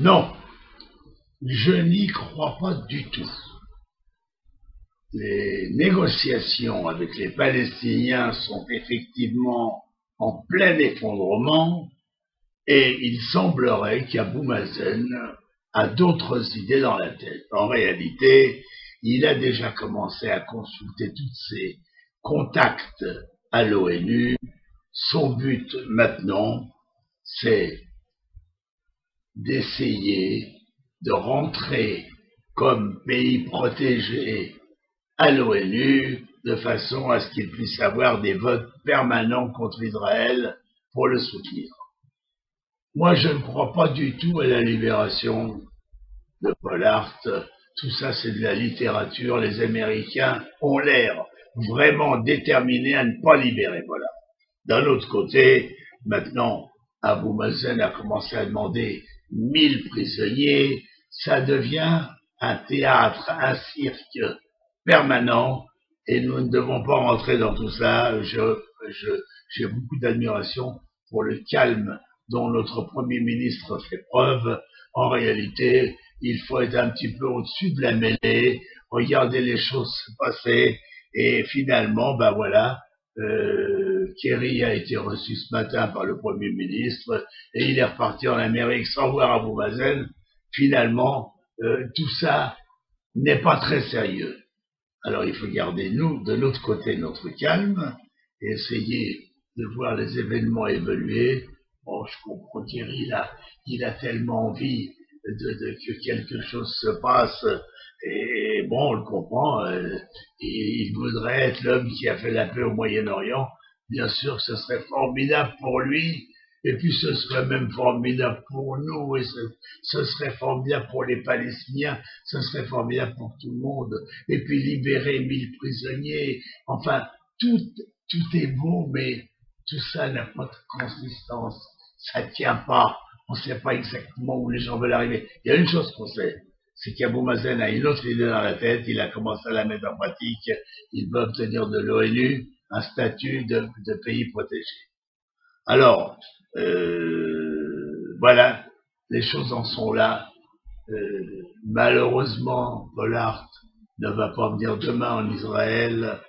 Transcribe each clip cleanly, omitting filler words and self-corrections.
Non, je n'y crois pas du tout. Les négociations avec les Palestiniens sont effectivement en plein effondrement et il semblerait qu'Abou Mazen a d'autres idées dans la tête. En réalité, il a déjà commencé à consulter tous ses contacts à l'ONU. Son but maintenant, c'est d'essayer de rentrer comme pays protégé à l'ONU de façon à ce qu'il puisse avoir des votes permanents contre Israël pour le soutenir. Moi, je ne crois pas du tout à la libération de Pollard. Tout ça, c'est de la littérature. Les Américains ont l'air vraiment déterminés à ne pas libérer Pollard. D'un autre côté, maintenant, Abou Mazen a commencé à demander 1000 prisonniers. Ça devient un théâtre, un cirque permanent, et nous ne devons pas rentrer dans tout ça. J'ai beaucoup d'admiration pour le calme dont notre Premier ministre fait preuve. En réalité, il faut être un petit peu au-dessus de la mêlée, regarder les choses se passer, et finalement, ben voilà, Kerry a été reçu ce matin par le Premier ministre, et il est reparti en Amérique sans voir Abou Mazen. Finalement, tout ça n'est pas très sérieux. Alors il faut garder, nous, de l'autre côté, notre calme, et essayer de voir les événements évoluer. Bon, je comprends Thierry, il a tellement envie que quelque chose se passe, et bon, on le comprend, il voudrait être l'homme qui a fait la paix au Moyen-Orient. Bien sûr, ce serait formidable pour lui, et puis ce serait même formidable pour nous, et ce serait formidable pour les Palestiniens, ce serait formidable pour tout le monde, et puis libérer 1000 prisonniers, enfin, tout est beau, mais tout ça n'a pas de consistance, ça tient pas, on ne sait pas exactement où les gens veulent arriver. Il y a une chose qu'on sait, c'est qu'Abou Mazen a une autre idée dans la tête, il a commencé à la mettre en pratique, il veut obtenir de l'ONU un statut de pays protégé. Alors, voilà, les choses en sont là. Malheureusement, Pollard ne va pas venir demain en Israël.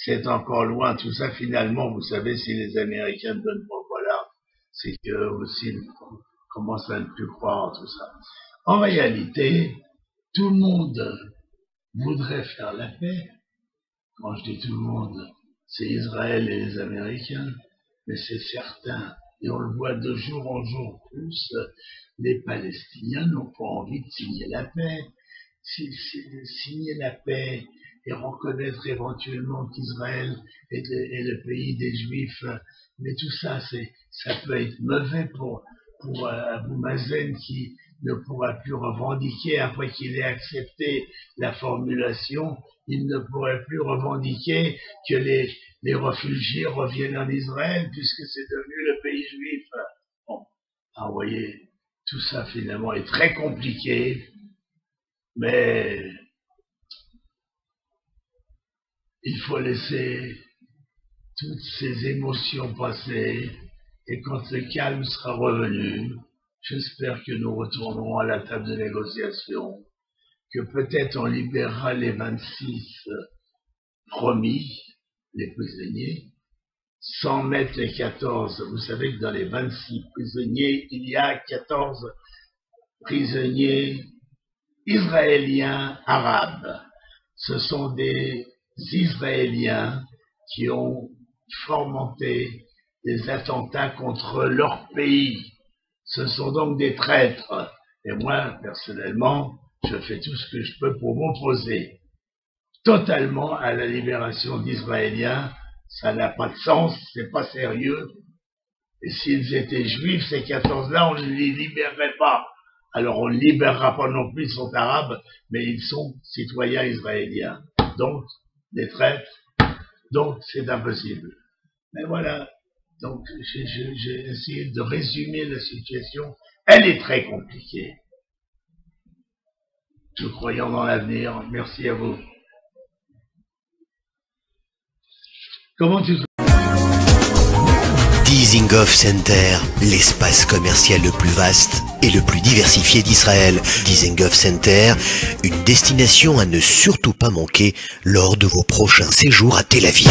C'est encore loin. Tout ça, finalement, vous savez, si les Américains ne donnent pas Pollard, c'est qu'eux aussi commencent à ne plus croire en tout ça. En réalité, tout le monde voudrait faire la paix. Quand je dis tout le monde, c'est Israël et les Américains, mais c'est certain, et on le voit de jour en jour plus, les Palestiniens n'ont pas envie de signer la paix. Signer la paix et reconnaître éventuellement qu'Israël est le pays des Juifs, mais tout ça, ça peut être mauvais pour Abou Mazen qui ne pourra plus revendiquer, après qu'il ait accepté la formulation, il ne pourrait plus revendiquer que les réfugiés reviennent en Israël puisque c'est devenu le pays juif. Bon, vous voyez, tout ça finalement est très compliqué, mais il faut laisser toutes ces émotions passer, et quand le calme sera revenu, j'espère que nous retournerons à la table de négociation, que peut-être on libérera les 26 promis, les prisonniers, sans mettre les 14. Vous savez que dans les 26 prisonniers, il y a 14 prisonniers israéliens arabes. Ce sont des Israéliens qui ont fomenté des attentats contre leur pays. Ce sont donc des traîtres. Et moi, personnellement, je fais tout ce que je peux pour m'opposer totalement à la libération d'Israéliens. Ça n'a pas de sens, c'est pas sérieux. Et s'ils étaient juifs, ces 14-là, on ne les libérerait pas. Alors on ne libérera pas non plus, ils sont arabes, mais ils sont citoyens israéliens. Donc, des traîtres, donc c'est impossible. Mais voilà, donc j'ai essayé de résumer la situation. Elle est très compliquée. Nous croyons dans l'avenir. Merci à vous. Comment tu Dizengoff Center, l'espace commercial le plus vaste et le plus diversifié d'Israël. Dizengoff Center, une destination à ne surtout pas manquer lors de vos prochains séjours à Tel Aviv.